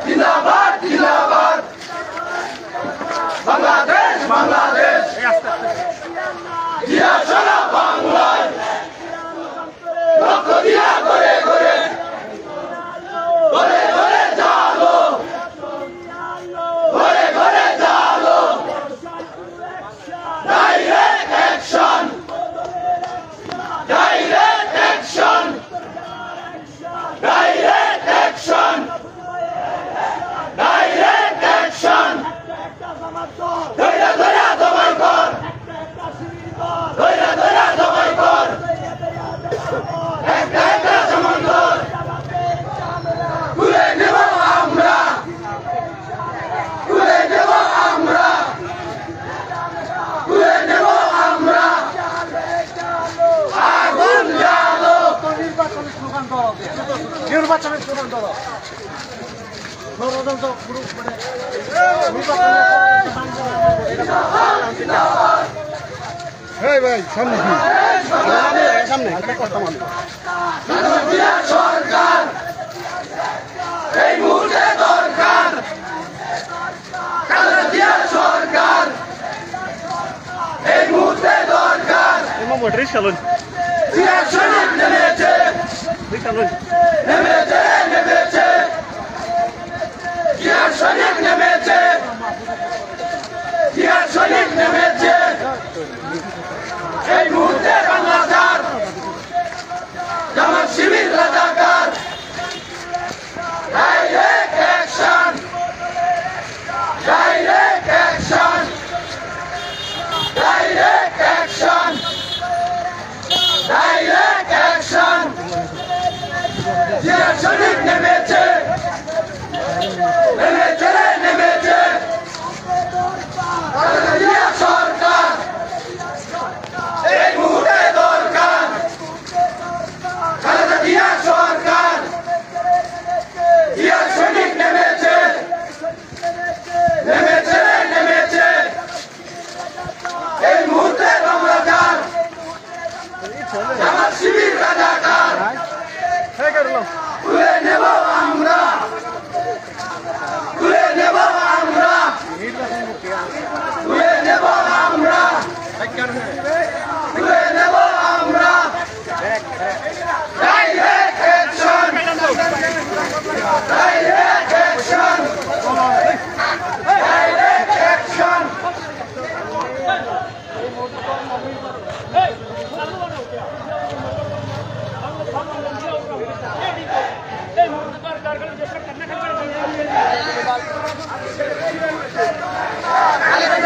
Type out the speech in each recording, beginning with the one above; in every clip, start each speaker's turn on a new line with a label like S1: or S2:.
S1: জিন্দাবাদ জিন্দাবাদ বাংলাদেশ বাংলাদেশ জিয়া সারা বাংলায় রক্ত দিয়া করে করে ঘরে ঘরে জালো ঘরে ঘরে জালো direct action direct action direct action direct action ধৈর্য ধৈর্য দমাই কর ধৈর্য ধৈর্য দমাই কর একটা একটা সমন্তর তুলে নেব আমরা তুলে নেব আমরা তুলে নেব আমরা আগুন জ্বালো
S2: নির্বাচনের স্লোগান দেওয়া নির্বাচনের স্লোগান দেওয়া ভাই সামনে সামনে
S1: সরকার এই মুহূর্তে দরকার কালাদিয়া সরকার এই মুহূর্তে দরকার সৈনিক নেমেছে নেমেছে নেমেছে সৈনিক নেমেছে সৈনিক নেমেছে এই মুহূর্তে বাংলাদেশ জামাত শিবির রাজাকার direct action direct action direct action direct action সৈনিক নেমেছে নেমেছে নেমেছে সরকার এই মুহূর্তে দরকার খালেদা জিয়া সরকার জিয়া সৈনিক নেমেছে নেমেছে নেমেছে এই মুহূর্তে বাংলাদেশ জামাত শিবির রাজাকার তুলে নেব আমরা তুলে নেব আমরা তুলে নেব আমরা তুলে নেব আমরা direct action direct action direct action Khaleda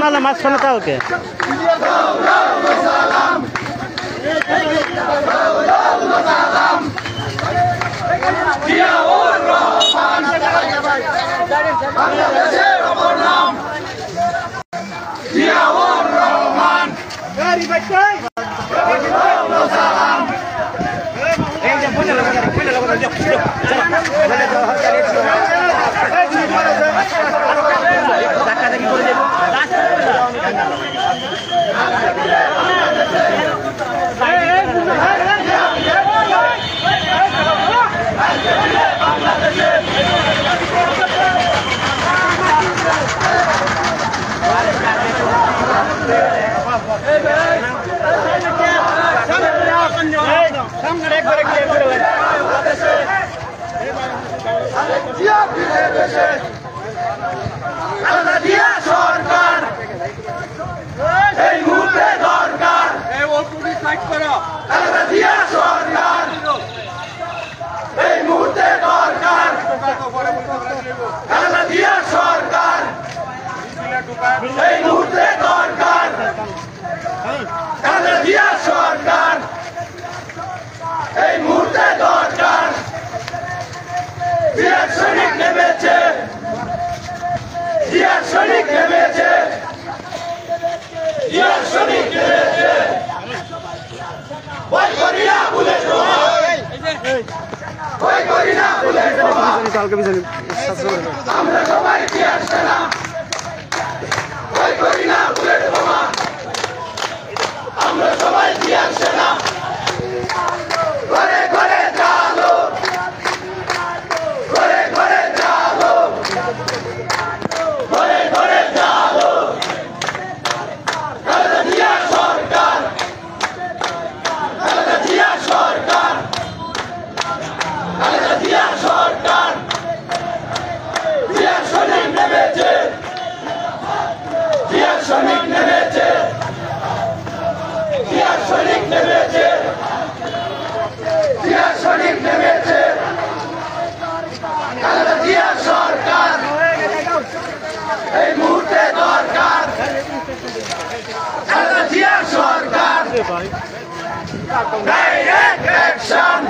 S3: তাহলে মাঝখানে তাও কে
S1: জিয়াউর রহমান বাংলাদেশের অপর নাম জিয়াউর রহমান সালাম সরকার এই মুহূর্তে দরকার সরকার এই মুহূর্তে দরকার সরকার এই মুহূর্তে দরকার সরকার এই মুহূর্তে দরকার জিয়ার সৈনিক নেমেছে জিয়ার সৈনিক নেমেছে জিয়ার সৈনিক নেমেছে ভয় করি না বুলেট বোমা ভয় করি না বুলেট বোমা আমরা সবাই জিয়ার সেনা ভয় করি না বুলেট বোমা আমরা সবাই জিয়ার সেনা ঘরে ঘরে চালো ঘরে ঘরে চালো ঘরে ঘরে চালো জিয়া সরকার জিয়া সরকার জিয়া সরকার জিয়া সৈনিক নেমেছে জিয়া সৈনিক নেমেছে জিয়া সৈনিক নেমেছে জিয়া সৈনিক নেমেছে জিয়া সরকার এই মুহূর্তে দরকার জিয়া সরকার direct action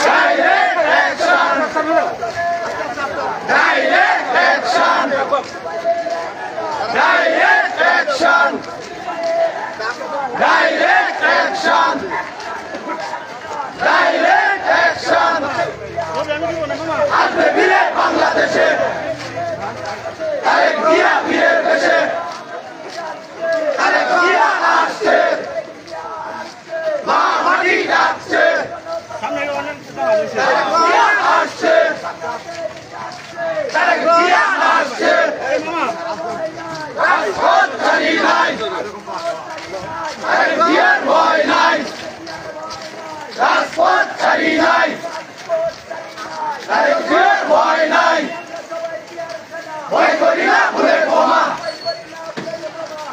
S1: direct action direct action direct action direct action direct action আসবে ফিরে বাংলাদেশে আরেক জিয়া ফিরে দেশে আরেক জিয়া আসছে মা মাটি ডাকছে আরেক জিয়া আসছে আরেক জিয়া আসছে রাজপথ ছাড়ি নাই আরেক জিয়ার ভয় নাই রাজপথ ছাড়ি নাই আরেক জিয়ার ভয় নাই ভয় করি না বুলেট বোমা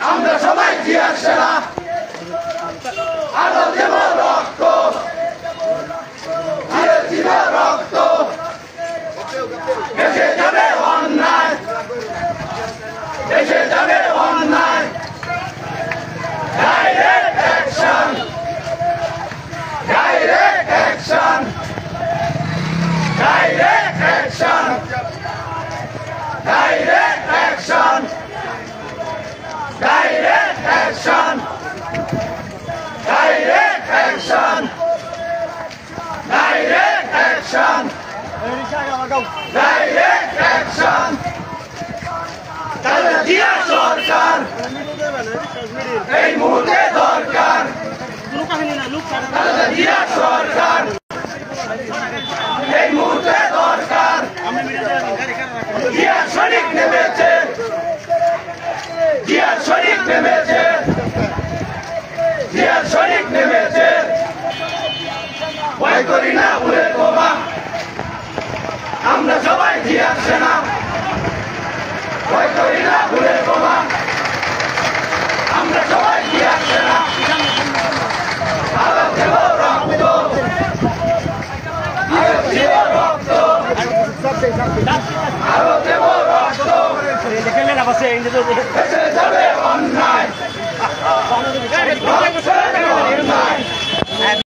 S1: আমরা সবাই জিয়ার সেনা আলো দেব রক্ত আলো দিব রক্ত দেশে যাবে অন্যায় দেশে যাবে অন্যায় direct action direct action direct action direct action direct action direct action direct action direct action Zia সরকার এই মুহূর্তে দরকার জিয়া সরকার এই মুহূর্তে দরকার জিয়া সৈনিক নেমেছে জিয়া সৈনিক নেমেছে জিয়া সৈনিক নেমেছে ভয় করি না বুলেট বোমা আমরা সবাই জিয়ার সেনা ভয় করি না বুলেট বোমা আমরা সবাই জিয়ার সেনা আলো দেব রক্ত আলো দেব রক্ত আলো দেব রক্ত ভেসে যাবে অন্যায়